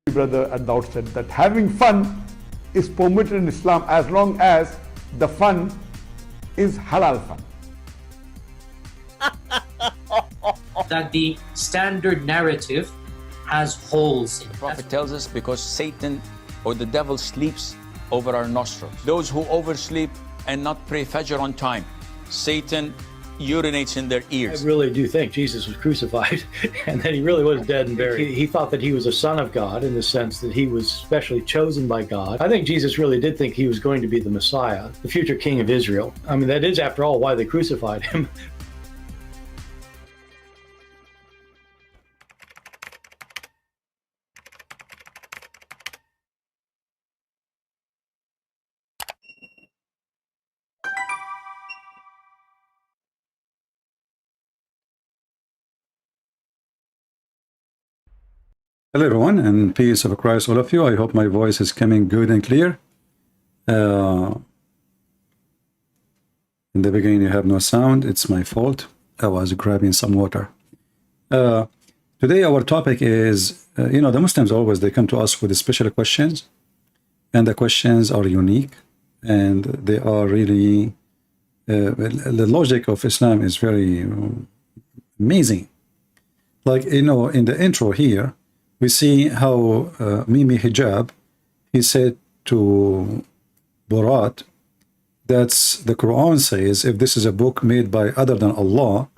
brother at the outset that having fun is permitted in Islam as long as the fun is halal fun. That the standard narrative has holes in it. The Prophet tells us because Satan or the devil sleeps over our nostrils. Those who oversleep and not pray Fajr on time, Satan urinates in their ears. I really do think Jesus was crucified and that he really was dead and buried. He thought that he was a son of God in the sense that he was specially chosen by God. I think Jesus really did think he was going to be the Messiah, the future king of Israel. I mean, that is, after all, why they crucified him. Hello everyone, and peace of Christ all of you. I hope my voice is coming good and clear. In the beginning you have no sound. It's my fault. I was grabbing some water. Today our topic is, the Muslims always, they come to us with special questions, and the questions are unique, and they are really, the logic of Islam is very amazing. Like, in the intro here, we see how Mimi Hijab, he said to Borat, that's the Quran says, if this is a book made by other than Allah,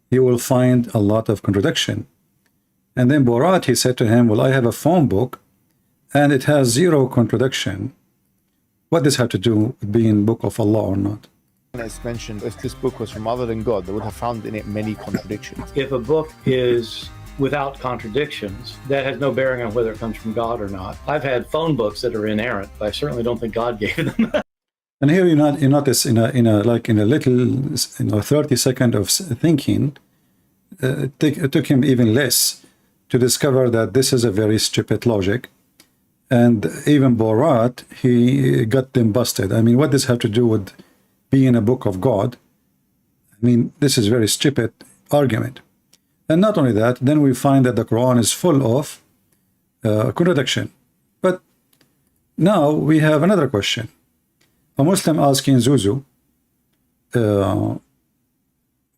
you will find a lot of contradiction. And then Borat, he said to him, well, I have a phone book and it has zero contradiction. What does have to do with being book of Allah or not? It's mentioned if this book was from other than God, they would have found in it many contradictions. If a book is without contradictions, that has no bearing on whether it comes from God or not. I've had phone books that are inerrant, but I certainly don't think God gave them. And here you notice in a little 30 seconds of thinking, it took him even less to discover that this is a very stupid logic. And even Borat, he got them busted. I mean, what does have to do with being a book of God? I mean, this is very stupid argument. And not only that, then we find that the Quran is full of contradiction. But now we have another question. A Muslim asking Zuzu,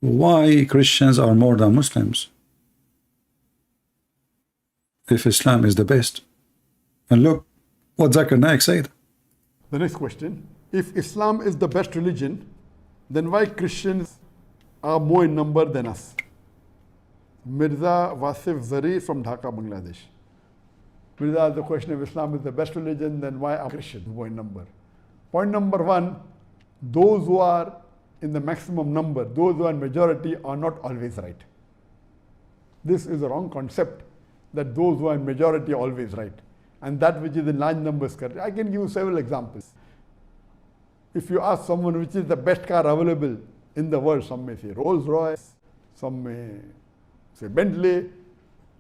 why Christians are more than Muslims if Islam is the best? And look what Zakir Naik said. The next question, if Islam is the best religion, then why Christians are more in number than us? Mirza Wasif Zari from Dhaka, Bangladesh. Mirza, the question, if Islam is the best religion, then why are Christians more in number? Point number one, those who are in the maximum number, those who are in majority are not always right. This is a wrong concept, that those who are in majority are always right. And that which is in large numbers correct. I can give you several examples. If you ask someone which is the best car available in the world, some may say Rolls Royce, some may say Bentley,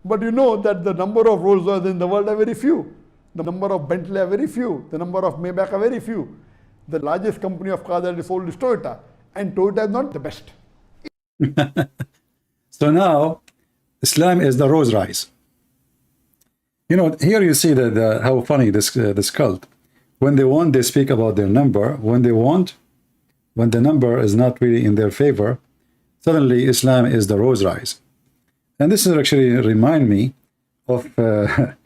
but you know that the number of Rolls Royce in the world are very few. The number of Bentley are very few. The number of Maybach are very few. The largest company of cars that is sold is Toyota, and Toyota is not the best. So now, Islam is the Rolls Royce. Here you see that how funny this cult. When they want, they speak about their number. When the number is not really in their favor, suddenly Islam is the Rolls Royce. And this is actually remind me of the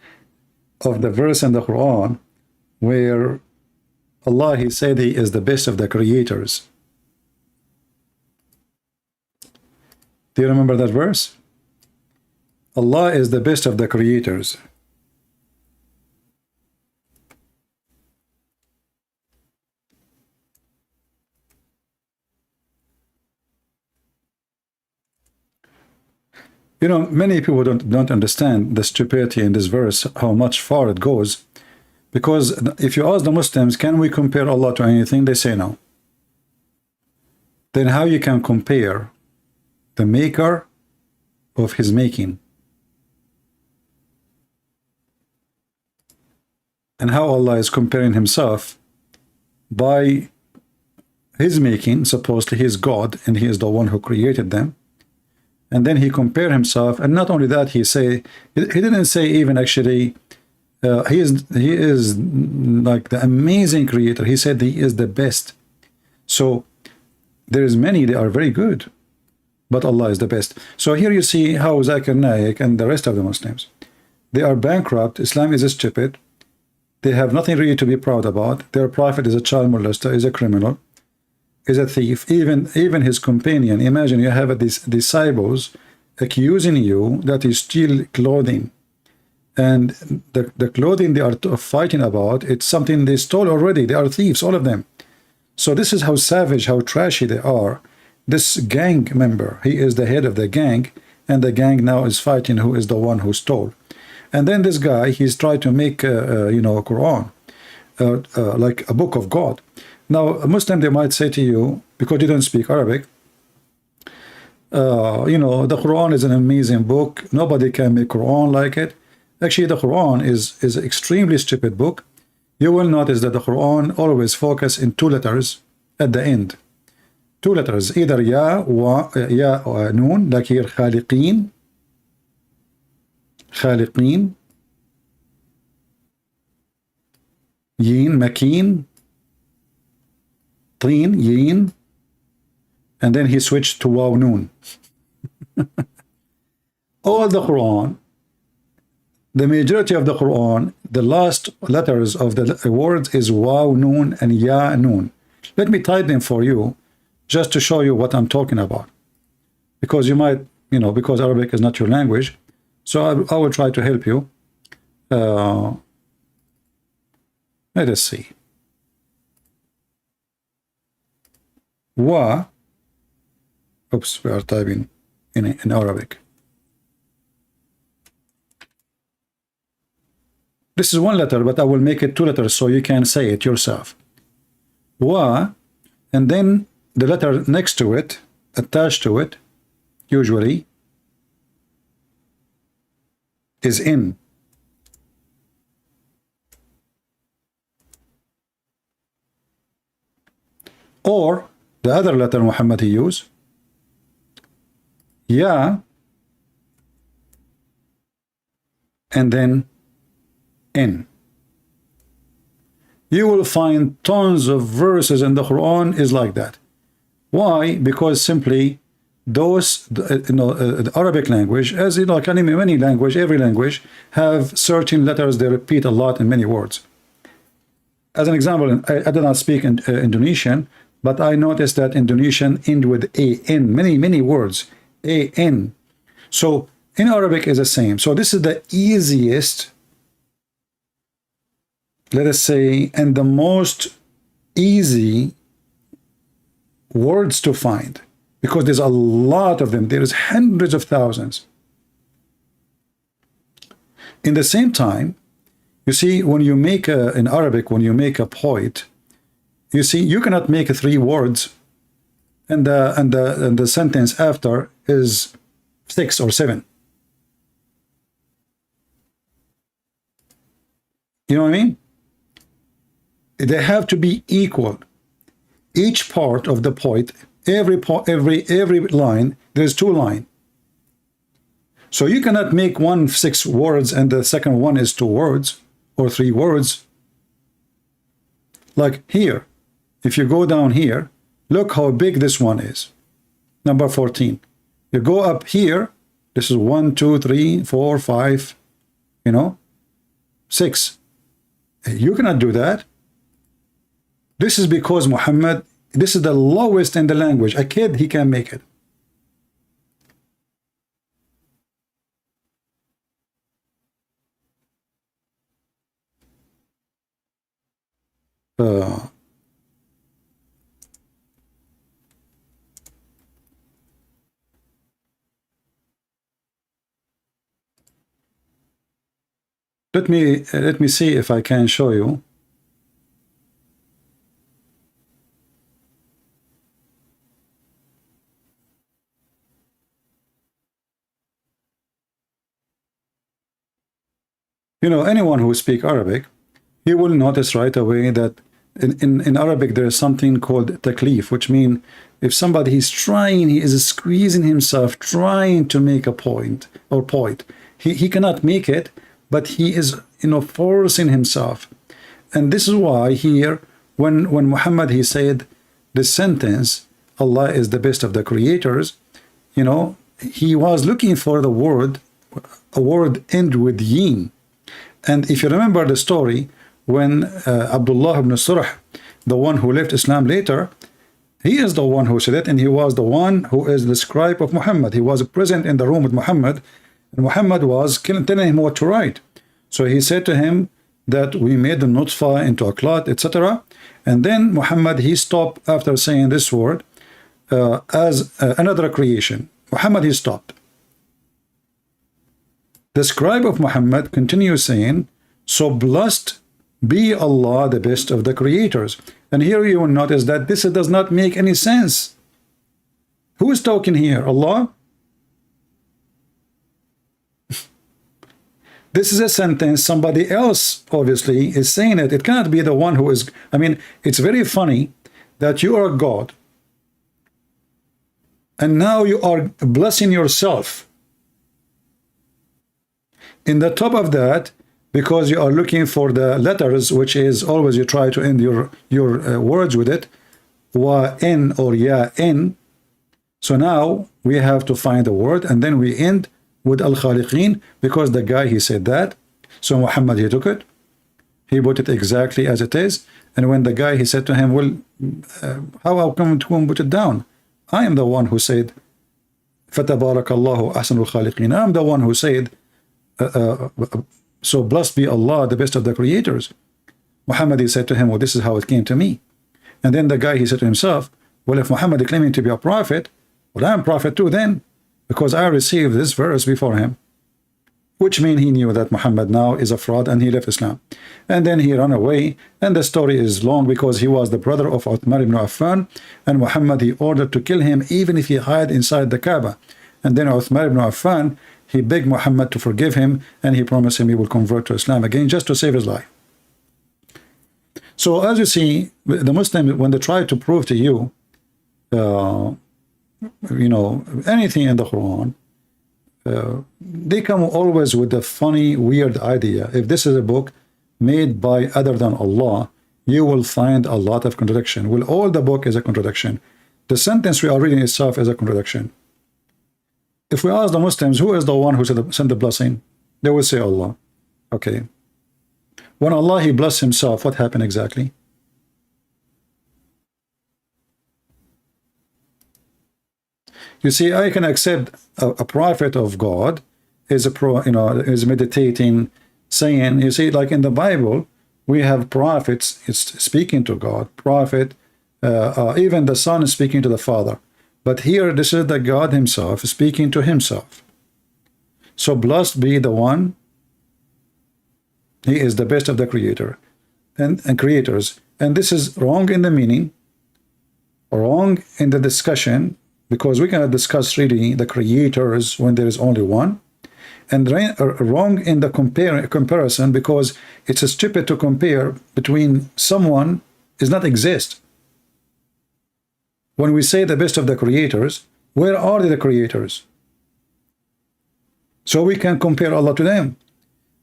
verse in the Quran where Allah, he said he is the best of the creators. Do you remember that verse? Allah is the best of the creators. Many people don't understand the stupidity in this verse, how much far it goes. Because if you ask the Muslims, can we compare Allah to anything? They say no. Then how you can compare the maker of his making? And how Allah is comparing himself by his making, supposedly he is God and he is the one who created them. And then he compared himself, and not only that, he didn't say even actually He is like the amazing creator. He said he is the best. So there is many, they are very good, but Allah is the best. So here you see how Zakir Naik and the rest of the Muslims, they are bankrupt. Islam is stupid. They have nothing really to be proud about. Their prophet is a child molester, is a criminal, is a thief. Even his companion, imagine you have these disciples accusing you that you steal clothing, and the clothing they are fighting about, it's something they stole already. They are thieves, all of them. So this is how savage, how trashy they are. This gang member, he is the head of the gang, and the gang now is fighting who is the one who stole. And then this guy, he's tried to make you know, a Quran like a book of God. Now a Muslim, they might say to you, because you don't speak Arabic, you know, the Quran is an amazing book, nobody can make Quran like it. Actually, the Quran is an extremely stupid book. You will notice that the Quran always focus in 2 letters at the end. 2 letters, either ya or noon, like here khaliqeen, yin, makeen, teen, yin, and then he switched to waw noon. All the Quran, the majority of the Quran, the last letters of the words is waw noon and ya noon. Let me type them for you just to show you what I'm talking about, because you might, you know, because Arabic is not your language, so I will try to help you. Let us see. Wa, oops, we are typing in Arabic. This is 1 letter, but I will make it 2 letters so you can say it yourself. Wa, and then the letter next to it, attached to it, usually, is in. Or the other letter Muhammad he used, ya, and then in. You will find tons of verses in the Quran is like that. Why? Because simply those, you know, the Arabic language, as you know, like many language, every language have certain letters they repeat a lot in many words. As an example, I do not speak Indonesian, but I noticed that Indonesian end with an, many words, an. So in Arabic is the same. So this is the easiest, let us say, and the most easy words to find, because there's a lot of them. There's hundreds of thousands. In the same time, you see, when you make in Arabic, when you make a point, you see, you cannot make 3 words and the sentence after is 6 or 7. You know what I mean? They have to be equal. Each part of the point, every line, there's 2 lines. So you cannot make 1 6 words and the second one is 2 words or 3 words. Like here, if you go down here, look how big this one is. Number 14. You go up here, this is 1 2 3 4 5, you know, 6. You cannot do that. This is because Muhammad, this is the lowest in the language. A kid, he can make it. Let me see if I can show you. You know, anyone who speaks Arabic, you will notice right away that in Arabic there is something called taklif, which means if somebody is trying, he is squeezing himself, trying to make a point or point, he cannot make it, but he is forcing himself. And this is why here, when Muhammad, he said the sentence, Allah is the best of the creators, he was looking for the word, a word end with yin. And if you remember the story, when Abdullah ibn Surah, the one who left Islam later, he is the one who said it, and he was the one who is the scribe of Muhammad. He was present in the room with Muhammad, and Muhammad was telling him what to write. So he said to him that we made the nutfa into a clot, etc. And then Muhammad, he stopped after saying this word as another creation. Muhammad, he stopped. The scribe of Muhammad continues saying, so blessed be Allah, the best of the creators. And here you will notice that this does not make any sense. Who is talking here? Allah? This is a sentence somebody else obviously is saying it. It cannot be the one who is. I mean, it's very funny that you are God and now you are blessing yourself. In the top of that, because you are looking for the letters, which is always you try to end your words with it, wa in or ya in. So now we have to find the word, and then we end with al-khaliqin, because the guy, he said that. So Muhammad, he took it, he put it exactly as it is. And when the guy, he said to him, well, how come to put it down? I am the one who said fatabarakallahu ahsanul khaliqin. I'm the one who said so blessed be Allah, the best of the creators. Muhammad, he said to him, well, this is how it came to me. And then the guy, he said to himself, well, if Muhammad is claiming to be a prophet, well, I'm a prophet too then, because I received this verse before him. Which means he knew that Muhammad now is a fraud, and he left Islam. And then he ran away, and the story is long, because he was the brother of Uthman ibn Affan, and Muhammad, he ordered to kill him even if he hid inside the Kaaba. And then Uthman ibn Affan, he begged Muhammad to forgive him, and he promised him he will convert to Islam again just to save his life. So as you see, the Muslims, when they try to prove to you, anything in the Quran, they come always with a funny, weird idea. If this is a book made by other than Allah, you will find a lot of contradiction. Well, all the book is a contradiction. The sentence we are reading itself is a contradiction. If we ask the Muslims, who is the one who sent the blessing? They will say Allah. Okay. When Allah, he blessed himself, what happened exactly? You see, I can accept a prophet of God is is meditating, saying, you see, like in the Bible, we have prophets, it's speaking to God, prophet, even the Son is speaking to the Father. But here, this is the God himself speaking to himself. So blessed be the one, he is the best of the creator and creators. And this is wrong in the meaning, wrong in the discussion, because we cannot discuss really the creators when there is only one, and wrong in the comparison, because it's stupid to compare between someone does not exist. When we say the best of the creators, where are the creators? So we can compare Allah to them.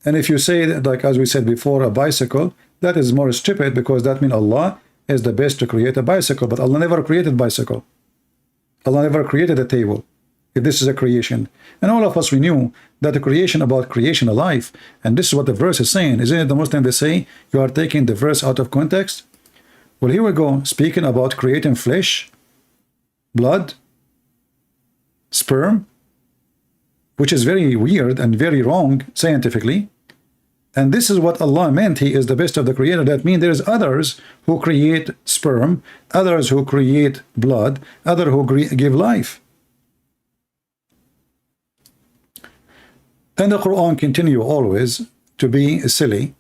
And if you say that, like as we said before, a bicycle, that is more stupid, because that means Allah is the best to create a bicycle, but Allah never created bicycle. Allah never created a table, if this is a creation. And all of us, we knew that the creation about creation alive, and this is what the verse is saying. Isn't it the Muslim, they say, you are taking the verse out of context? Well, here we go, speaking about creating flesh, blood, sperm, which is very weird and very wrong scientifically. And this is what Allah meant, he is the best of the creator. That means there's others who create sperm, others who create blood, others who give life. And the Quran continue always to be silly.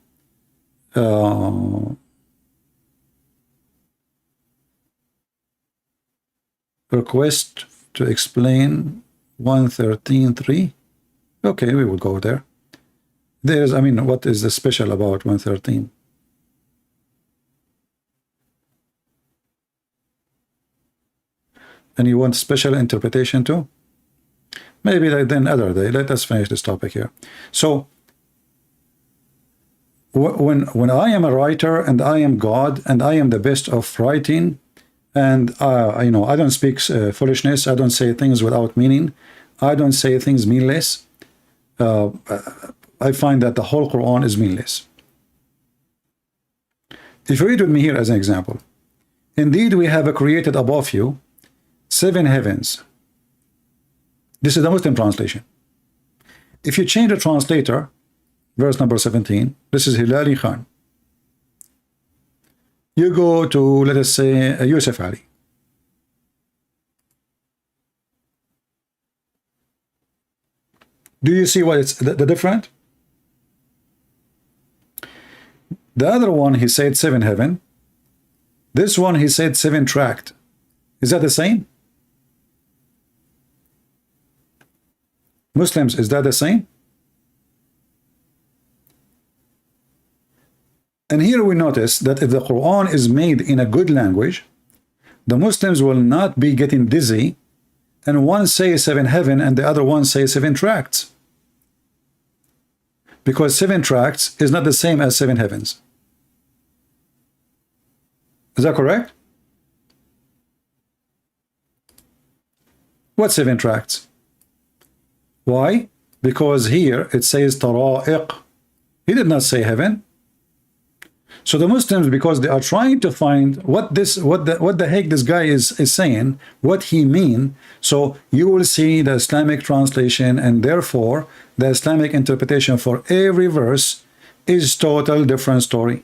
Request to explain 113.3. Okay, we will go there. There's, what is the special about 113? And you want special interpretation too? Maybe then other day. Let us finish this topic here. So when I am a writer and I am God and I am the best of writing, and I don't speak foolishness, I don't say things without meaning, I don't say things meaningless. I find that the whole Quran is meaningless. If you read with me here as an example, indeed we have created above you 7 heavens. This is the Muslim translation. If you change the translator, verse number 17, this is Hilali Khan. You go to, let us say, Yusuf Ali. Do you see what it's the different? The other one, he said 7 heaven. This one, he said 7 tract. Is that the same? Muslims, is that the same? And here we notice that if the Quran is made in a good language, the Muslims will not be getting dizzy, and one says 7 heaven and the other one says 7 tracts. Because 7 tracts is not the same as 7 heavens. Is that correct? What 7 tracts? Why? Because here it says tara'iq. He did not say heaven. So the Muslims, because they are trying to find what the heck this guy is saying, what he mean, so you will see the Islamic translation, and therefore the Islamic interpretation for every verse is total different story,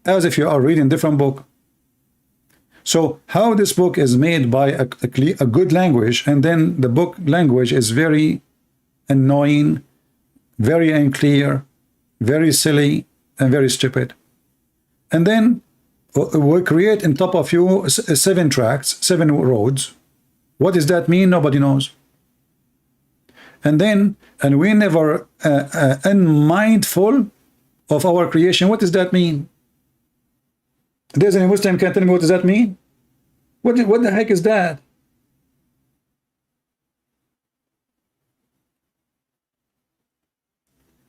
as if you are reading different book. So how this book is made by a good language, and then the book language is very annoying, very unclear, very silly, and very stupid. And then we create on top of you 7 tracts, 7 roads. What does that mean? Nobody knows. And we never unmindful of our creation. What does that mean? There's any Muslim can tell me what does that mean? What the heck is that?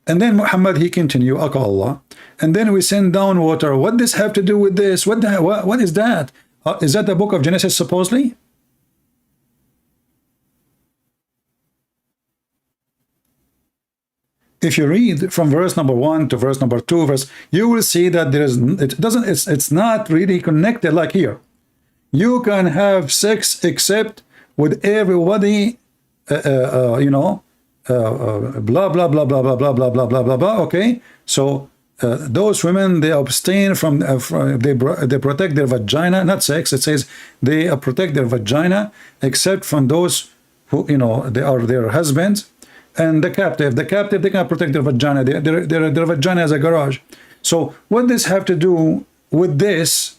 And then Muhammad, he continue, Allah, and then we send down water. What does have to do with this? What is that? Is that the book of Genesis supposedly? If you read from verse number 1 to verse number 2, you will see that it's not really connected like here. You can have sex except with everybody, blah blah blah blah blah blah blah blah blah blah blah. Okay, so those women, they abstain from they protect their vagina, not sex. It says they protect their vagina except from those who they are their husbands. And the captive, they cannot protect their vagina. Their vagina is a garage. So what does have to do with this,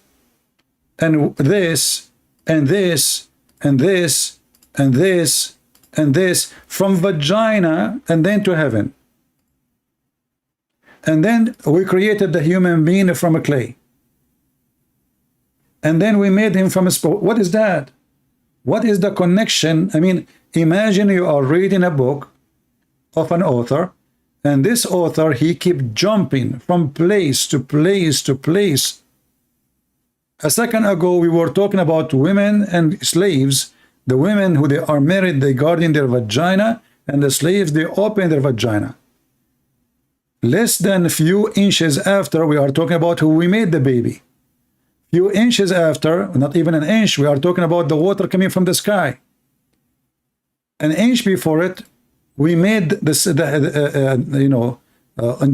and this, and this, and this, and this, and this, from vagina and then to heaven? And then we created the human being from a clay. And then we made him from a sport. What is that? What is the connection? I mean, imagine you are reading a book of an author, and this author, he keep jumping from place to place to place. A second ago we were talking about women and slaves. The women who they are married, they guard in their vagina, and the slaves, they open their vagina. Less than a few inches after, we are talking about who we made the baby. Few inches after, not even an inch, we are talking about the water coming from the sky. An inch before it, we made this, on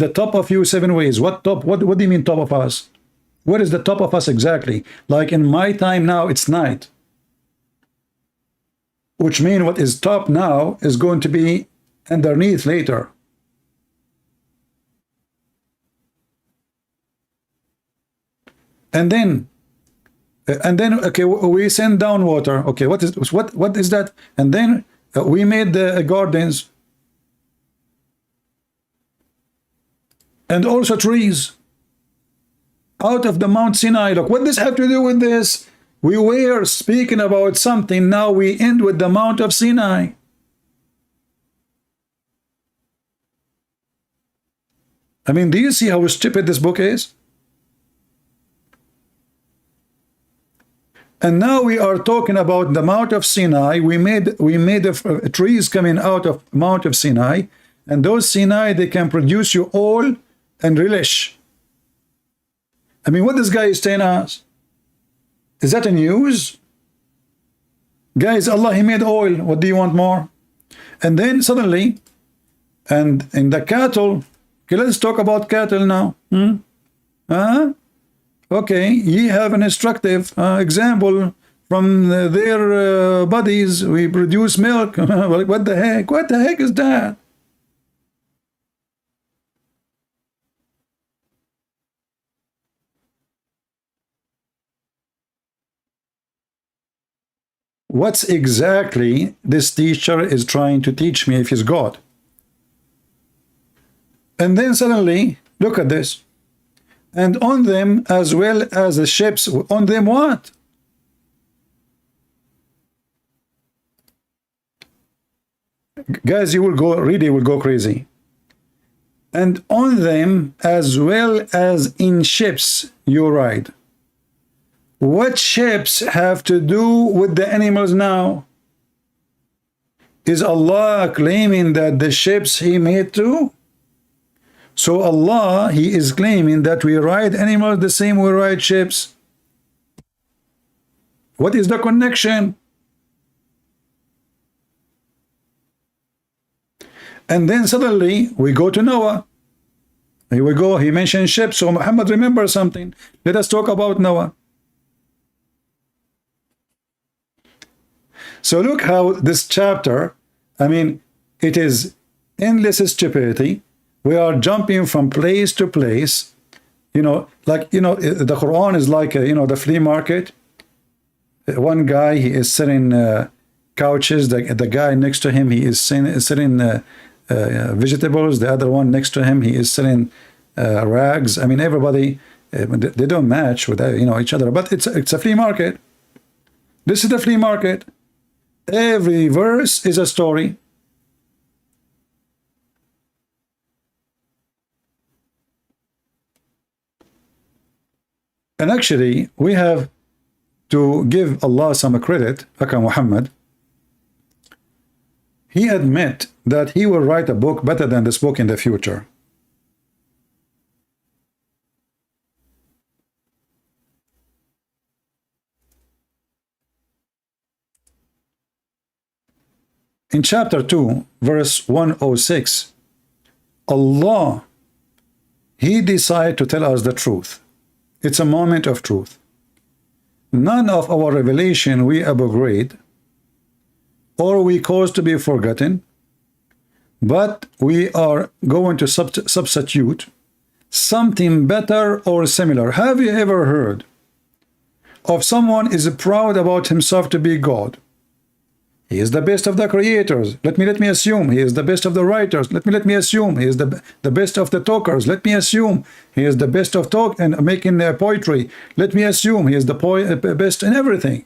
the top of you 7 ways. What top? What do you mean top of us? What is the top of us exactly? Like in my time now, it's night. Which means what is top now is going to be underneath later. And then, okay, we send down water. Okay, what is that? And then we made the gardens. And also trees out of the Mount Sinai. Look, what does have to do with this? We were speaking about something, now we end with the Mount of Sinai. I mean, do you see how stupid this book is? And now we are talking about the Mount of Sinai. We made trees coming out of Mount of Sinai, and those Sinai, they can produce you oil and relish. I mean, what this guy is telling us? Is that a news? Guys, Allah, He made oil. What do you want more? And then suddenly, and in the cattle, okay, let's talk about cattle now. Okay, ye have an instructive example from their bodies. We produce milk. What the heck? What the heck is that? What's exactly this teacher is trying to teach me if he's God? And then suddenly, look at this. And on them, as well as the ships, on them what? Guys, you will go, really will go crazy. And on them, as well as in ships, you ride. What ships have to do with the animals now? Is Allah claiming that the ships He made too? So Allah, He is claiming that we ride animals the same we ride ships. What is the connection? And then suddenly we go to Noah. Here we go. He mentioned ships. So Muhammad, remember something. Let us talk about Noah. So look how this chapter, I mean, it is endless stupidity. We are jumping from place to place. You know, like, you know, the Quran is like, you know, the flea market. One guy, he is selling couches. The guy next to him, he is selling vegetables. The other one next to him, he is selling rags. I mean, everybody, they don't match with, you know, each other. But it's a flea market. This is the flea market. Every verse is a story. And actually, we have to give Allah some credit, Aka Muhammad. He admit that he will write a book better than this book in the future. In chapter 2, verse 106, Allah, He decided to tell us the truth. It's a moment of truth. None of our revelation we abrogate or we cause to be forgotten, but we are going to substitute something better or similar. Have you ever heard of someone is proud about himself to be God? He is the best of the creators. Let me assume he is the best of the writers. Let me assume he is the best of the talkers. Let me assume he is the best of talk and making poetry. Let me assume he is the best in everything.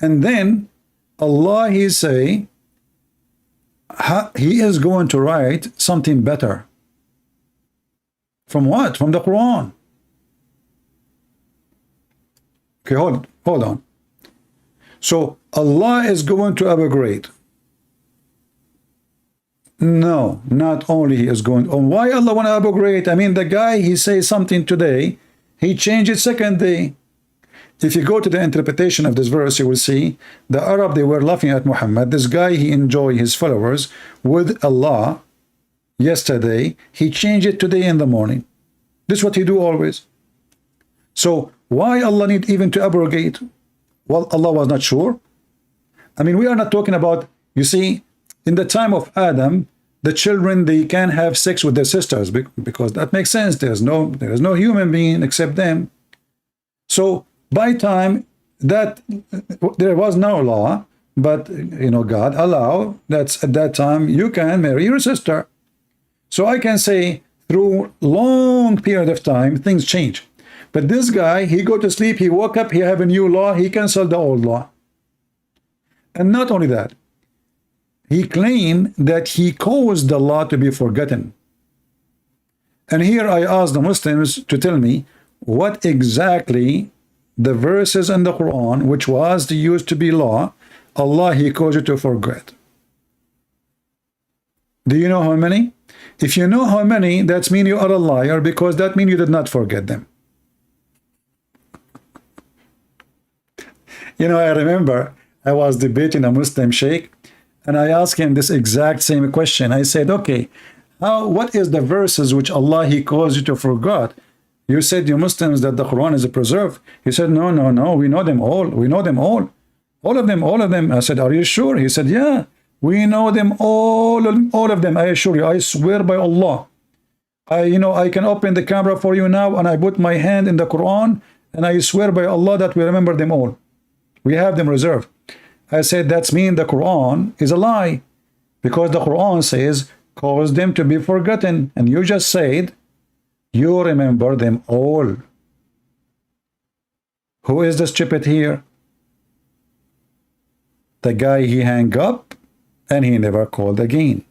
And then Allah, He say, He is going to write something better. From what? From the Quran. Okay, hold on. So Allah is going to abrogate. No, not only He is going on. Why Allah want to abrogate? I mean, the guy, he says something today, he changed it second day. If you go to the interpretation of this verse, you will see the Arab, they were laughing at Muhammad. This guy, he enjoyed his followers with Allah yesterday. He changed it today in the morning. This is what he do always. So why Allah need even to abrogate? Well, Allah was not sure. I mean, we are not talking about, you see, in the time of Adam, the children, they can have sex with their sisters because that makes sense. There is no human being except them. So by time that there was no law, but you know, God allow that at that time you can marry your sister. So I can say through long period of time things change. But this guy, he go to sleep, he woke up, he have a new law, he canceled the old law. And not only that, he claimed that he caused the law to be forgotten. And here I ask the Muslims to tell me what exactly the verses in the Quran, which was used to be law, Allah, He caused you to forget. Do you know how many? If you know how many, that means you are a liar, because that means you did not forget them. You know, I remember I was debating a Muslim sheikh, and I asked him this exact same question. I said, okay, what is the verses which Allah, He caused you to forget? You said, you Muslims, that the Quran is a preserve. He said, no, no, no, we know them all. We know them all. All of them, all of them. I said, are you sure? He said, yeah, we know them all of them. I assure you, I swear by Allah. I can open the camera for you now, and I put my hand in the Quran, and I swear by Allah that we remember them all. We have them reserved. I said, that's mean the Quran is a lie, because the Quran says, cause them to be forgotten. And you just said, you remember them all. Who is the stupid here? The guy he hung up, and he never called again.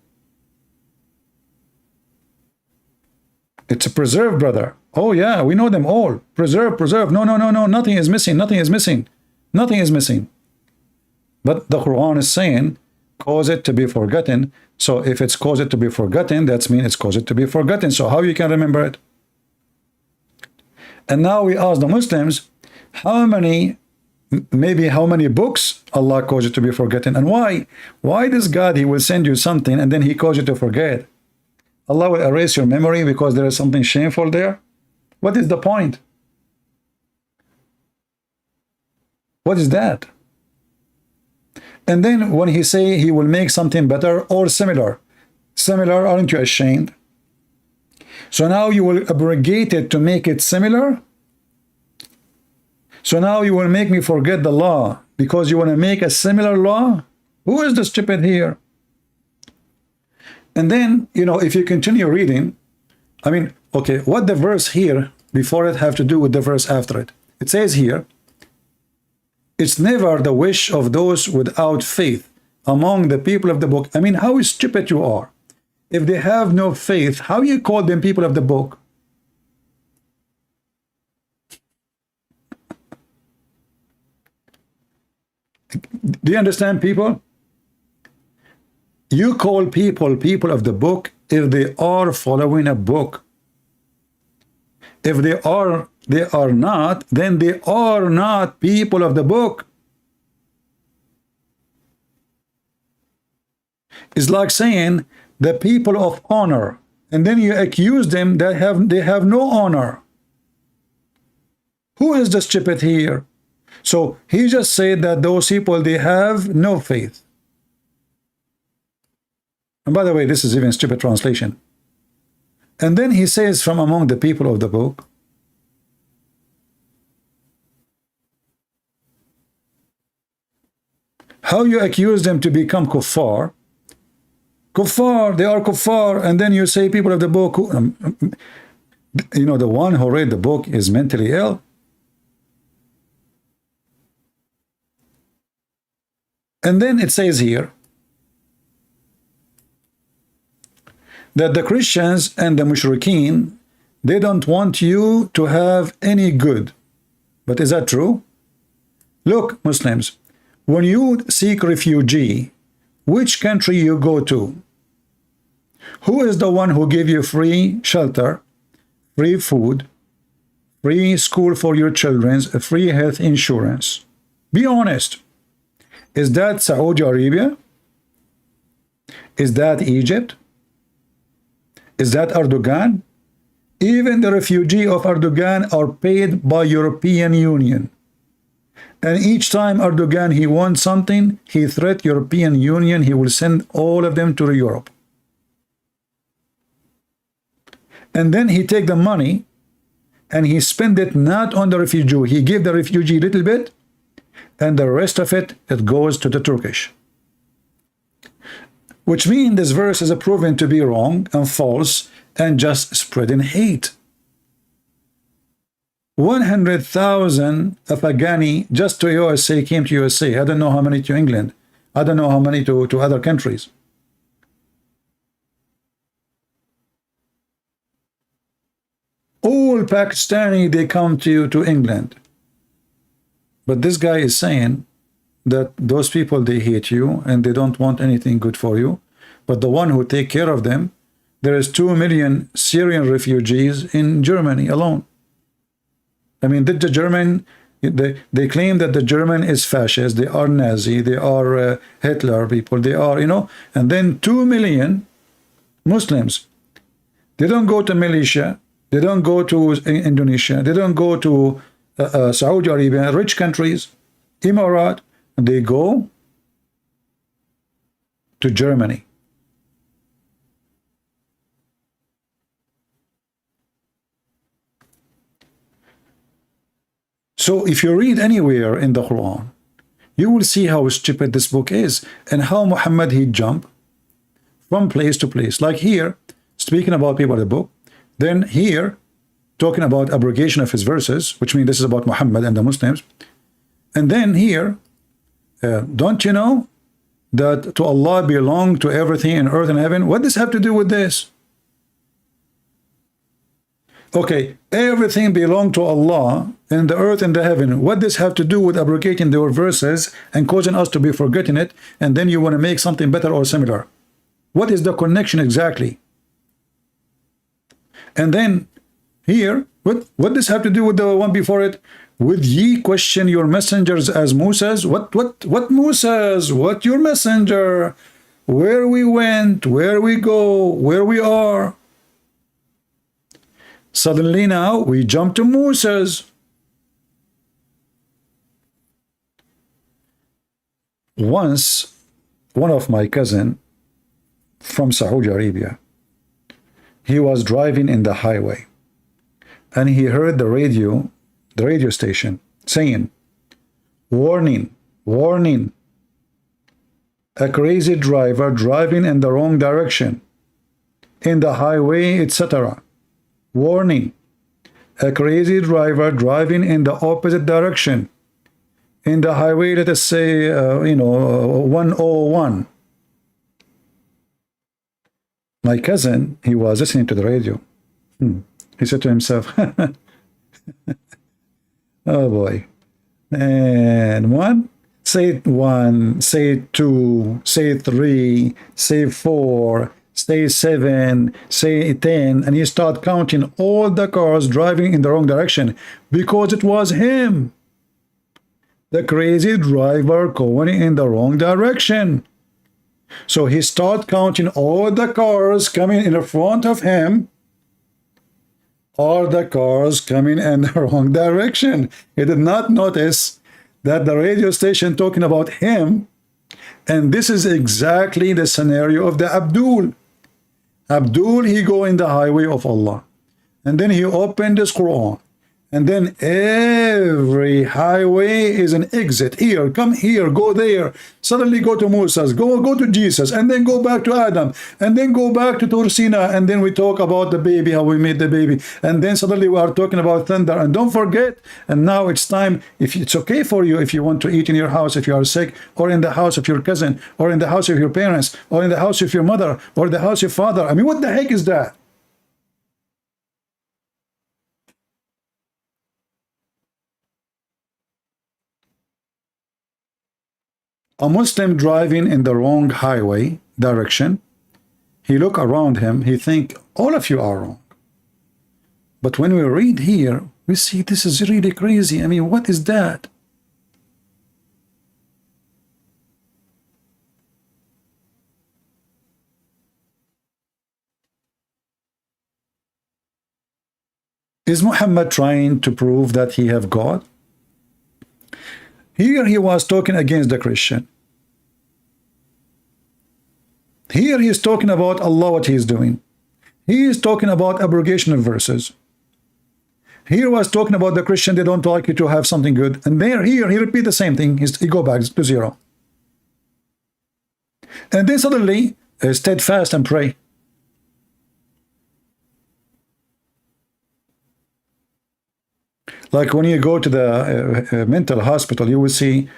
It's a preserve, brother. Oh yeah, we know them all. Preserve, preserve. No, no, no, no. Nothing is missing. Nothing is missing. Nothing is missing. But the Quran is saying, cause it to be forgotten. So if it's caused it to be forgotten, that means it's caused it to be forgotten. So how you can remember it? And now we ask the Muslims, how many books Allah caused it to be forgotten, and why? Why does God, He will send you something and then He caused you to forget? Allah will erase your memory because there is something shameful there? What is the point? What is that? And then when He say He will make something better or similar, aren't you ashamed? So now you will abrogate it to make it similar? So now you will make me forget the law because you want to make a similar law? Who is the stupid here? And then, if you continue reading, okay, what the verse here before it have to do with the verse after it? It says here, it's never the wish of those without faith among the people of the book. How stupid you are. If they have no faith, how you call them people of the book? Do you understand, people? You call people of the book if they are following a book. If they are not, then they are not people of the book. It's like saying the people of honor, and then you accuse them that they have no honor. Who is the stupid here? So he just said that those people, they have no faith. And by the way, this is even stupid translation. And then he says, from among the people of the book. How you accuse them to become kuffar? Kuffar, they are kuffar, and then you say people of the book. The one who read the book is mentally ill. And then it says here that the Christians and the Mushrikeen, they don't want you to have any good. But is that true? Look, Muslims, when you seek refugee, which country you go to? Who is the one who gave you free shelter, free food, free school for your children, free health insurance? Be honest. Is that Saudi Arabia? Is that Egypt? Is that Erdogan? Even the refugee of Erdogan are paid by European Union. And each time Erdogan, he wants something, he threat European Union, he will send all of them to Europe. And then he take the money and he spend it not on the refugee. He give the refugee a little bit, and the rest of it goes to the Turkish. Which means this verse is proven to be wrong and false and just spreading hate. 100,000 Afghani just to USA came to USA. I don't know how many to England. I don't know how many to other countries. all Pakistani, they come to England. But this guy is saying that those people, they hate you and they don't want anything good for you. But the one who take care of them, there is 2 million Syrian refugees in Germany alone. I mean, did the German, they claim that the German is fascist, they are Nazi, they are Hitler people, they are, you know, and then 2 million Muslims. They don't go to Malaysia, they don't go to Indonesia, they don't go to Saudi Arabia, rich countries, Emirat, they go to Germany. So if you read anywhere in the Quran, you will see how stupid this book is and how Muhammad, he jumped from place to place. Like here, speaking about people in the book, then here, talking about abrogation of his verses, which means this is about Muhammad and the Muslims. And then here, don't you know that to Allah belong to everything in earth and heaven? What does have to do with this? Okay, everything belong to Allah in the earth and the heaven. What does have to do with abrogating their verses and causing us to be forgetting it, and then you want to make something better or similar? What is the connection exactly? And then here, what does have to do with the one before it? Would ye question your messengers as Moses? What Moses? What your messenger? Where we went, where we go, where we are. Suddenly now we jump to Moses. Once, one of my cousin from Saudi Arabia, he was driving in the highway and he heard the radio station saying, warning, warning, a crazy driver driving in the wrong direction in the highway, etc. Warning, a crazy driver driving in the opposite direction in the highway, let us say, 101. My cousin, he was listening to the radio. He said to himself, oh boy. And one, say 1, say 2, say 3, say 4, say 7, say 10, and he start counting all the cars driving in the wrong direction because it was him, the crazy driver, going in the wrong direction. So he start counting all the cars coming in front of him, all the cars coming in the wrong direction. He did not notice that the radio station talking about him, and this is exactly the scenario of the Abdul. Abdul, he go in the highway of Allah, and then he opened his Quran, and then every highway is an exit. Here, come here, go there. Suddenly go to Moses, go to Jesus, and then go back to Adam, and then go back to Tursina, and then we talk about the baby, how we made the baby, and then suddenly we are talking about thunder. And don't forget, and now it's time, if it's okay for you, if you want to eat in your house, if you are sick, or in the house of your cousin, or in the house of your parents, or in the house of your mother, or the house of your father. I mean, what the heck is that? A Muslim driving in the wrong highway direction, he look around him, he think all of you are wrong. But when we read here, we see this is really crazy. I mean, what is that? Is Muhammad trying to prove that he have God? Here he was talking against the Christian. Here he is talking about Allah, what he is doing. He is talking about abrogation of verses. Here was talking about the Christian, they don't like you to have something good. And here he repeat the same thing. He go back to zero. And then suddenly, steadfast and pray. Like when you go to the mental hospital, you will see,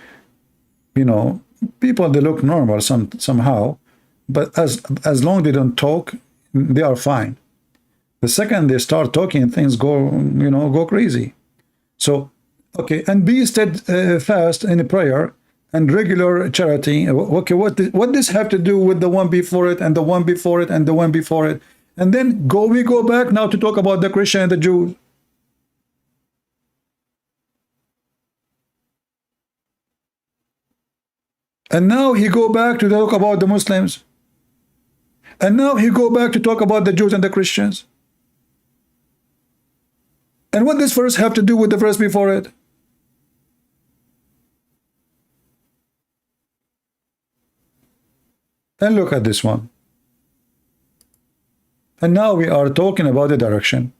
people, they look normal somehow, but as long as they don't talk, they are fine. The second they start talking, things go, go crazy. So, okay, and be steadfast in prayer and regular charity. Okay, what does have to do with the one before it and the one before it and the one before it? And then we go back now to talk about the Christian and the Jews. And now he go back to talk about the Muslims. And now he go back to talk about the Jews and the Christians. And what does verse have to do with the verse before it? And look at this one. And now we are talking about the direction.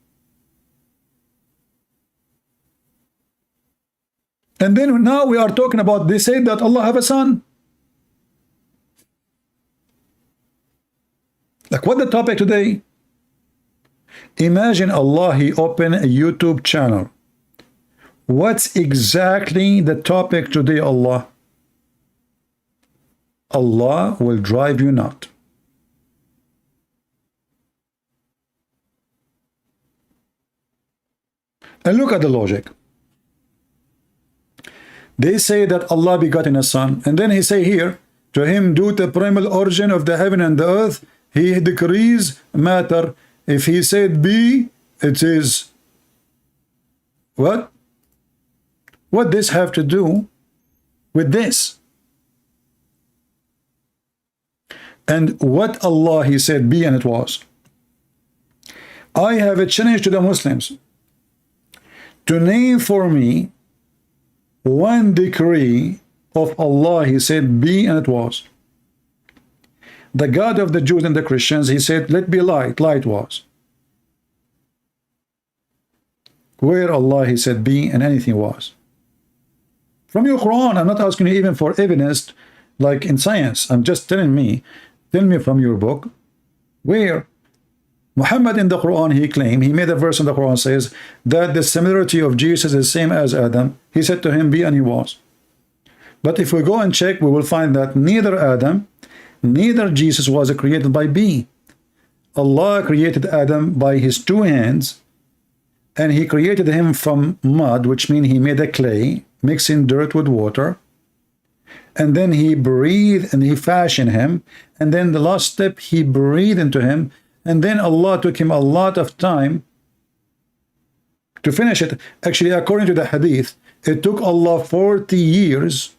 And then now we are talking about, they say that Allah have a son. Like what the topic today? Imagine Allah, he opened a YouTube channel. What's exactly the topic today, Allah? Allah will drive you nut. And look at the logic. They say that Allah begotten a son, and then he say here, to him due the primal origin of the heaven and the earth, he decrees matter. If he said be, it is. What? What this have to do with this? And what Allah, he said be, and it was. I have a challenge to the Muslims to name for me one decree of Allah, he said be, and it was. The God of the Jews and the Christians, he said let be light, light was. Where Allah, he said be, and anything was. From your Quran, I'm not asking you even for evidence like in science. I'm just telling me, tell me from your book, where Muhammad in the Quran, he claimed, he made a verse in the Quran says that the similarity of Jesus is the same as Adam. He said to him be, and he was. But if we go and check, we will find that neither Adam, neither Jesus was created by be. Allah created Adam by his two hands, and he created him from mud, which means he made a clay, mixing dirt with water, and then he breathed and he fashioned him, and then the last step he breathed into him, and then Allah took him a lot of time to finish it. Actually, according to the hadith, it took Allah 40 years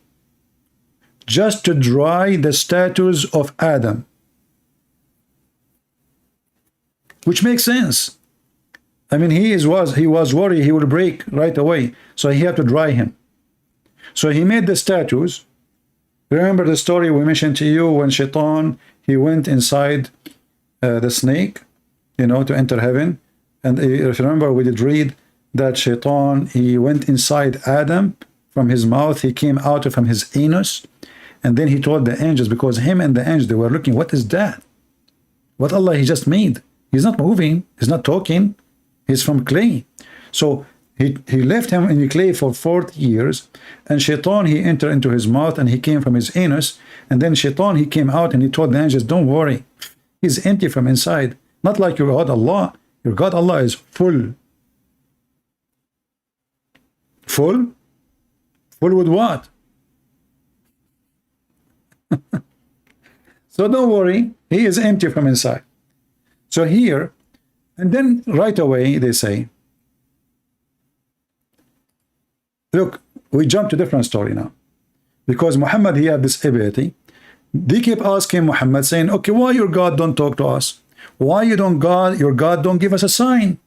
just to dry the statues of Adam, which makes sense. I mean, he was worried he would break right away, so he had to dry him. So he made the statues. Remember the story we mentioned to you when Shaitan, he went inside the snake, to enter heaven. And if you remember, we did read that Shaitan, he went inside Adam from his mouth, he came out from his anus, and then he told the angels, because him and the angels, they were looking, what is that? What Allah he just made? He's not moving, he's not talking, he's from clay. So he left him in the clay for 40 years, and Shaitan, he entered into his mouth, and he came from his anus, and then Shaitan, he came out, and he told the angels, don't worry, he's empty from inside. Not like your God Allah. Your God Allah is full. Full? Full with what? So don't worry, he is empty from inside. So here, and then right away they say, look, we jump to different story now, because Muhammad, he had this ability. They keep asking Muhammad, saying, okay, why your God don't talk to us? Why your God don't give us a sign?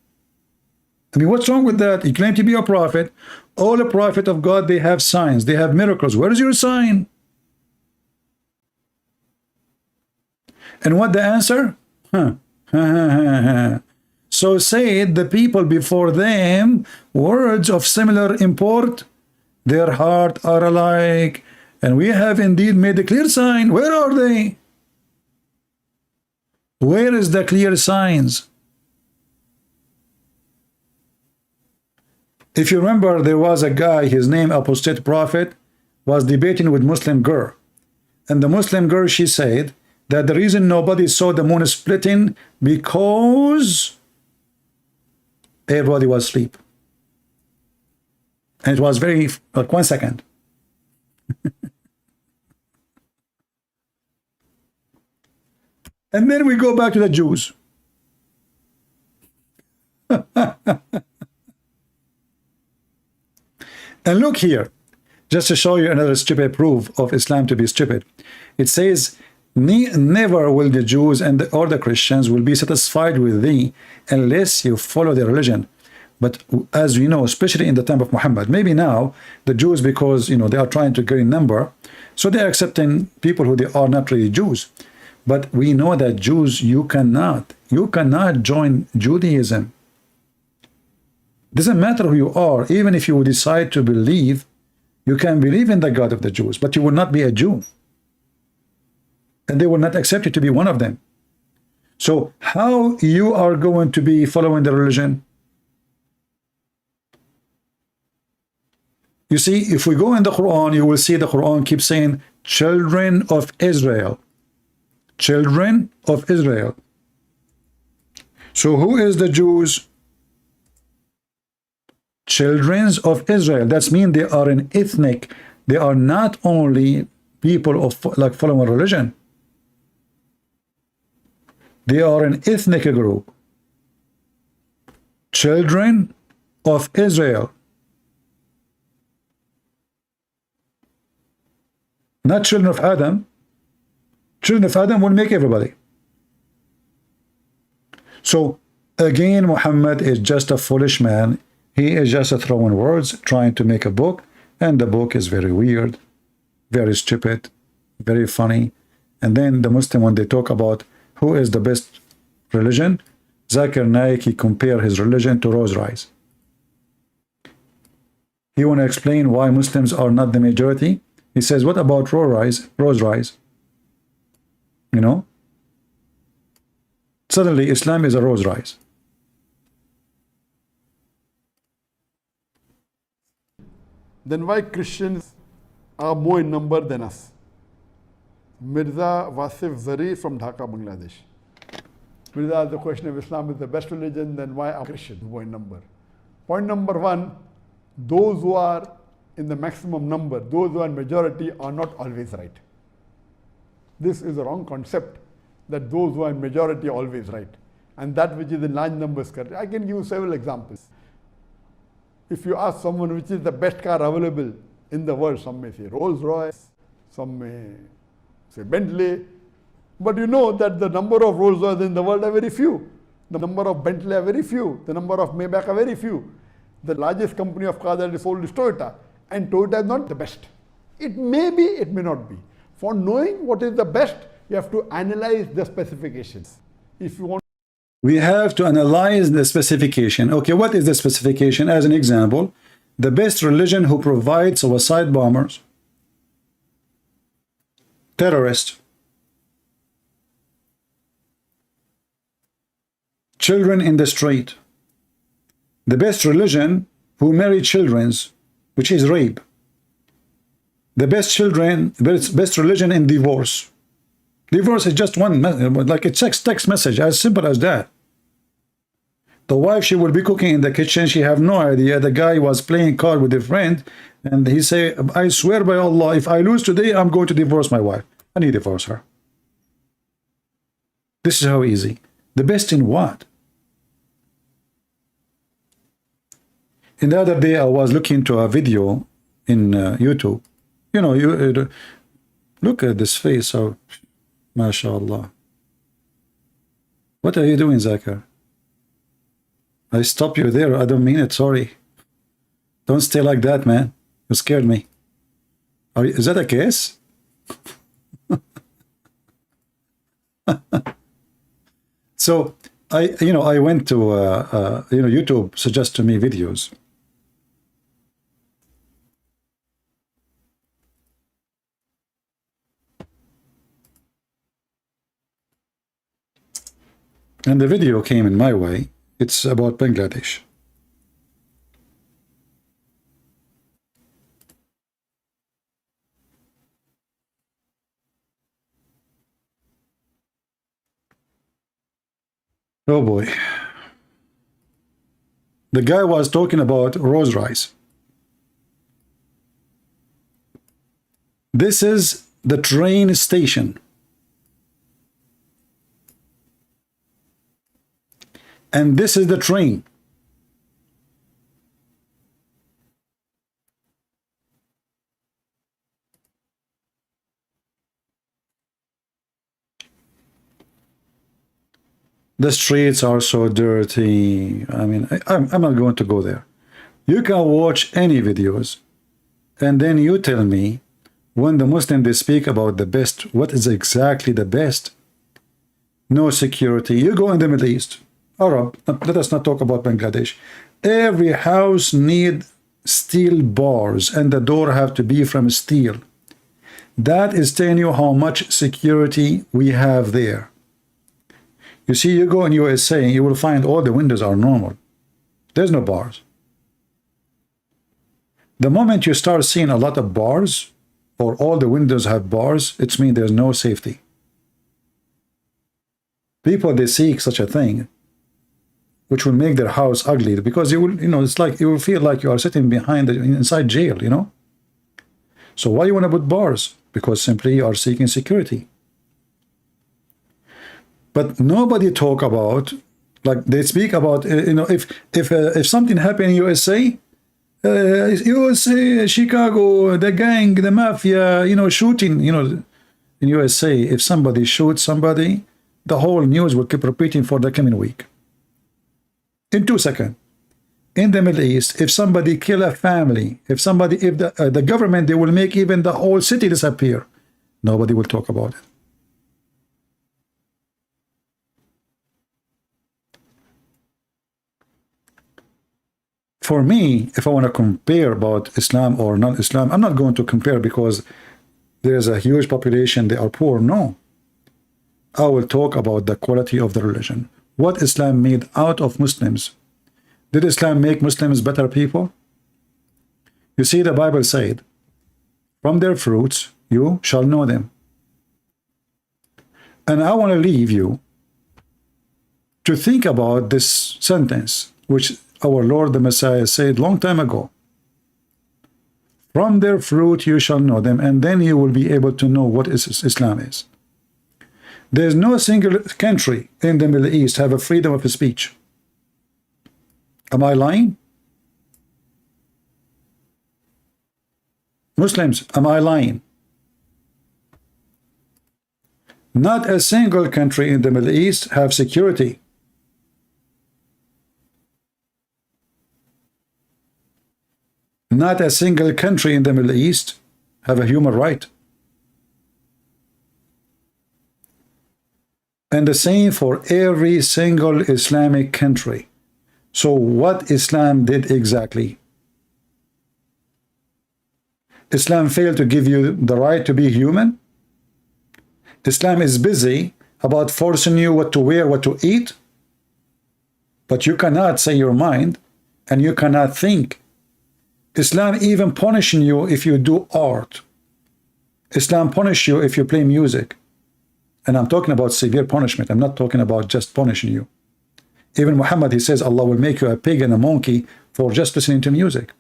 I mean, what's wrong with that? You claim to be a prophet. All the prophet of God, they have signs, they have miracles. Where is your sign? And what the answer? So said the people before them, words of similar import, their heart are alike, and we have indeed made a clear sign. Where are they? Where is the clear signs? If you remember, there was a guy, his name Apostate Prophet, was debating with Muslim girl. And the Muslim girl, she said that the reason nobody saw the moon splitting because everybody was asleep. And it was very, like 1 second. And then we go back to the Jews. And look here, just to show you another stupid proof of Islam to be stupid. It says, never will the Jews or the Christians will be satisfied with thee unless you follow their religion. But as we know, especially in the time of Muhammad, maybe now the Jews, because they are trying to get in number, so they are accepting people who they are not really Jews. But we know that Jews, you cannot join Judaism. Doesn't matter who you are. Even if you decide to believe, you can believe in the God of the Jews, but you will not be a Jew. And they will not accept you to be one of them. So how you are going to be following the religion? You see, if we go in the Quran, you will see the Quran keeps saying, children of Israel. Children of Israel. So who is the Jews? Children of Israel. That means they are an ethnic. They are not only people of like following religion. They are an ethnic group. Children of Israel. Not children of Adam. Children of Adam will make everybody. So again, Muhammad is just a foolish man. He is just throwing words, trying to make a book, and the book is very weird, very stupid, very funny. And then the Muslim, when they talk about who is the best religion, Zakir Naik, he compare his religion to Rose Rise. He want to explain why Muslims are not the majority. He says, what about Rose Rise? Suddenly Islam is a Rose Rise. Then why Christians are more in number than us? Mirza Wasif Zari from Dhaka, Bangladesh. Mirza, the question of Islam is the best religion, then why are Christians more in number? Point number one, those who are in the maximum number, those who are in majority are not always right. This is a wrong concept, that those who are in majority are always right. And that which is in large numbers correct. I can give you several examples. If you ask someone which is the best car available in the world, some may say Rolls Royce, some may say Bentley, but you know that the number of Rolls Royce in the world are very few. The number of Bentley are very few. The number of Maybach are very few. The largest company of cars that is sold is Toyota, and Toyota is not the best. It may be, it may not be. For knowing what is the best, you have to analyze the specifications. If you want, we have to analyze the specification. Okay, what is the specification? As an example, the best religion who provides suicide bombers, terrorists, children in the street. The best religion who marry children, which is rape. The best religion in divorce. Divorce is just one, like a text message, as simple as that. The wife, she will be cooking in the kitchen, she have no idea. The guy was playing card with a friend, and he say, I swear by Allah, if I lose today, I'm going to divorce my wife. And he divorce her. This is how easy. The best in what? In the other day, I was looking to a video in YouTube. Look at this face of, MashaAllah. What are you doing, Zakir? I stop you there. I don't mean it. Sorry. Don't stay like that, man. You scared me. Is that a case? So I went to YouTube suggest to me videos. And the video came in my way. It's about Bangladesh. Oh boy. The guy was talking about Rolls Royce. This is the train station. And this is the train. The streets are so dirty. I mean, I'm not going to go there. You can watch any videos, and then you tell me, when the Muslims, they speak about the best, what is exactly the best? No security. You go in the Middle East, Arab, let us not talk about Bangladesh. Every house need steel bars, and the door have to be from steel. That is telling you how much security we have there. You see, you go in USA, you will find all the windows are normal. There's no bars. The moment you start seeing a lot of bars, or all the windows have bars, it means there's no safety. People, they seek such a thing, which will make their house ugly, because you will, it's like you will feel like you are sitting inside jail, So why you want to put bars? Because simply you are seeking security. But nobody talk about, like they speak about, if something happened in USA, USA, Chicago, the gang, the mafia, shooting, in USA, if somebody shoots somebody, the whole news will keep repeating for the coming week. In 2 seconds. In the Middle East, if somebody kill a family, if the government, they will make even the whole city disappear. Nobody will talk about it. For me, if I want to compare about Islam or non-Islam, I'm not going to compare because there's a huge population, they are poor. No. I will talk about the quality of the religion. What Islam made out of Muslims. Did Islam make Muslims better people? You see, the Bible said, from their fruits you shall know them. And I want to leave you to think about this sentence, which our Lord the Messiah said long time ago. From their fruit you shall know them, and then you will be able to know what Islam is. There's no single country in the Middle East have a freedom of speech. Am I lying? Muslims, am I lying? Not a single country in the Middle East have security. Not a single country in the Middle East have a human right. And the same for every single Islamic country. So what Islam did exactly? Islam failed to give you the right to be human? Islam is busy about forcing you what to wear, what to eat? But you cannot say your mind, and you cannot think. Islam even punishing you if you do art. Islam punish you if you play music. And I'm talking about severe punishment. I'm not talking about just punishing you. Even Muhammad, he says, Allah will make you a pig and a monkey for just listening to music.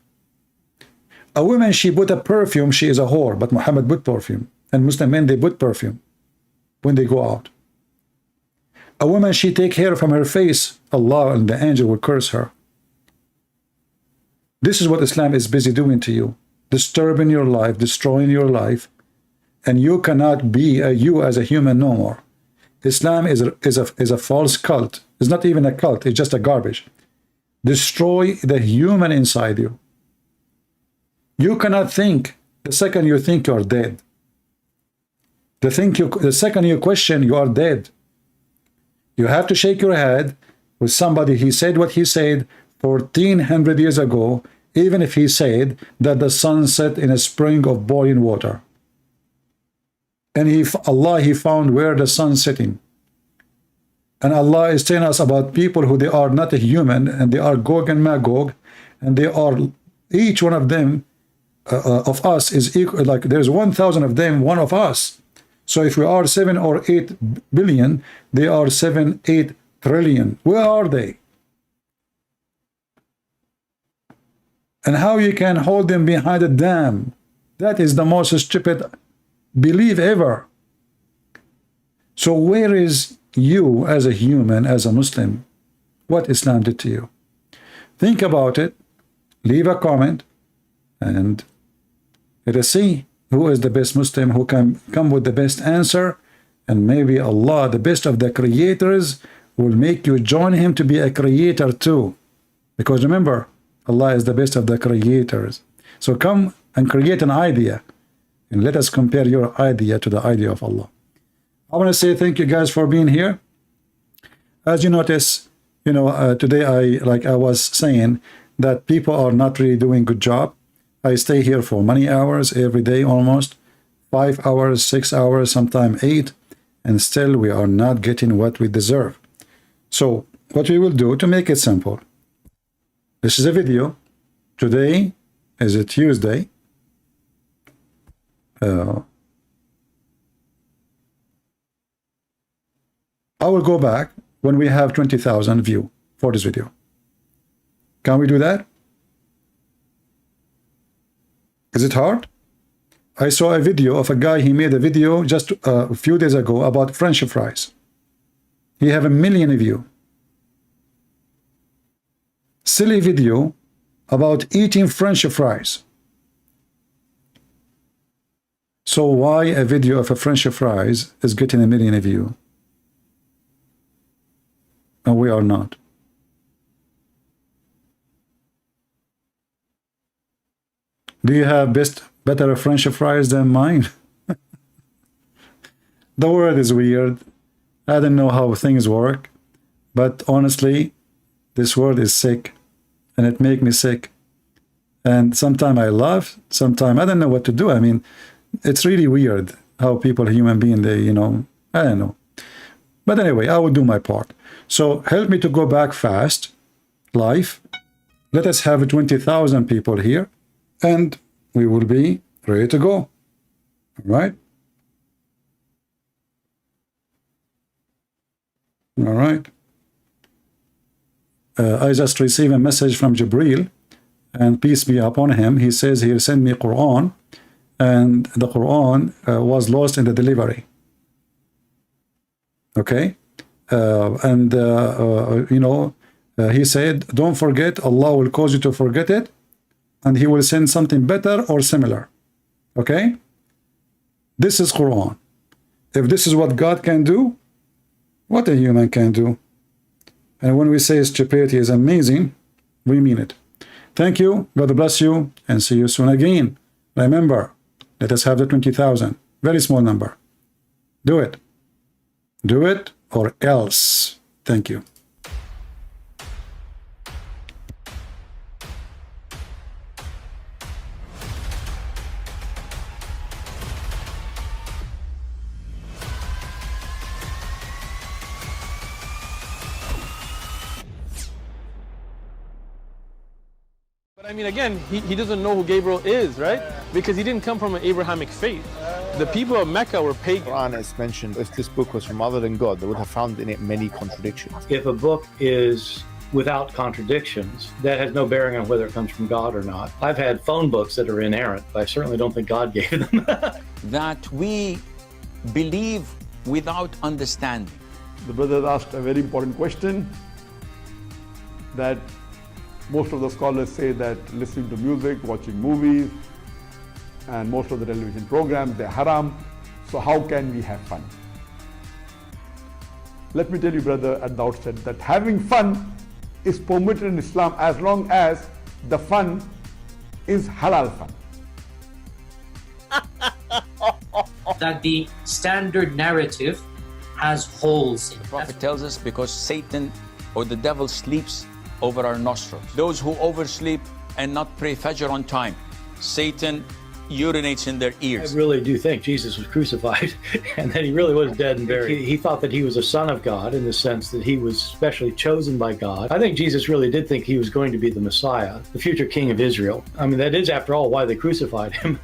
A woman, she put a perfume, she is a whore, but Muhammad put perfume. And Muslim men, they put perfume when they go out. A woman, she take hair from her face, Allah and the angel will curse her. This is what Islam is busy doing to you, disturbing your life, destroying your life, and you cannot be you as a human no more. Islam is a false cult. It's not even a cult, it's just a garbage. Destroy the human inside you. You cannot think. The second you think, you are dead. The second you question, you are dead. You have to shake your head with somebody, he said what he said 1400 years ago, even if he said that the sun set in a spring of boiling water. And Allah, he found where the sun setting. And Allah is telling us about people who they are not a human, and they are Gog and Magog, and they are, each one of them, of us is equal, like there's 1,000 of them, one of us. So if we are 7 or 8 billion, they are 7, 8 trillion. Where are they? And how you can hold them behind a dam? That is the most stupid belief ever. So where is you as a human, as a Muslim? What Islam did to you? Think about it, leave a comment, and let us see who is the best Muslim, who can come with the best answer, and maybe Allah, the best of the creators, will make you join him to be a creator too. Because remember, Allah is the best of the creators. So come and create an idea, and let us compare your idea to the idea of Allah. I want to say thank you guys for being here. As you notice, you know, today I was saying that people are not really doing good job. I stay here for many hours every day, almost 5 hours, 6 hours, sometimes 8, and still we are not getting what we deserve. So what we will do to make it simple, this is a video. Today is a Tuesday. I will go back when we have 20,000 views for this video. Can we do that? Is it hard? I saw a video of a guy, he made a video just a few days ago about French fries. He have 1 million views. Silly video about eating French fries. So why a video of a French fries is getting 1 million views? And we are not. Do you have better French fries than mine? The world is weird. I don't know how things work, but honestly, this world is sick, and it makes me sick. And sometimes I laugh, sometimes I don't know what to do. I mean, it's really weird how people, human beings, they, you know, I don't know. But anyway, I will do my part. So help me to go back fast, live. Let us have 20,000 people here, and we will be ready to go. All right? All right. I just received a message from Jibreel, and peace be upon him. He says he sent me Quran, and the Quran was lost in the delivery. Okay? You know, he said, don't forget, Allah will cause you to forget it, and he will send something better or similar. Okay? This is Quran. If this is what God can do, what a human can do. And when we say stupidity is amazing, we mean it. Thank you, God bless you, and see you soon again. Remember, let us have the 20,000. Very small number. Do it. Do it or else. Thank you. I mean, again, he doesn't know who Gabriel is, right? Because he didn't come from an Abrahamic faith. The people of Mecca were pagan. Quran is mentioned, if this book was from other than God, they would have found in it many contradictions. If a book is without contradictions, that has no bearing on whether it comes from God or not. I've had phone books that are inerrant, but I certainly don't think God gave them. That we believe without understanding. The brother asked a very important question, that most of the scholars say that listening to music, watching movies, and most of the television programs, they're haram. So how can we have fun? Let me tell you, brother, at the outset, that having fun is permitted in Islam as long as the fun is halal fun. That the standard narrative has holes in it. The Prophet tells us because Satan or the devil sleeps over our nostrils. Those who oversleep and not pray Fajr on time, Satan urinates in their ears. I really do think Jesus was crucified and that he really was dead and buried. He thought that he was a son of God in the sense that he was specially chosen by God. I think Jesus really did think he was going to be the Messiah, the future king of Israel. I mean, that is, after all, why they crucified him.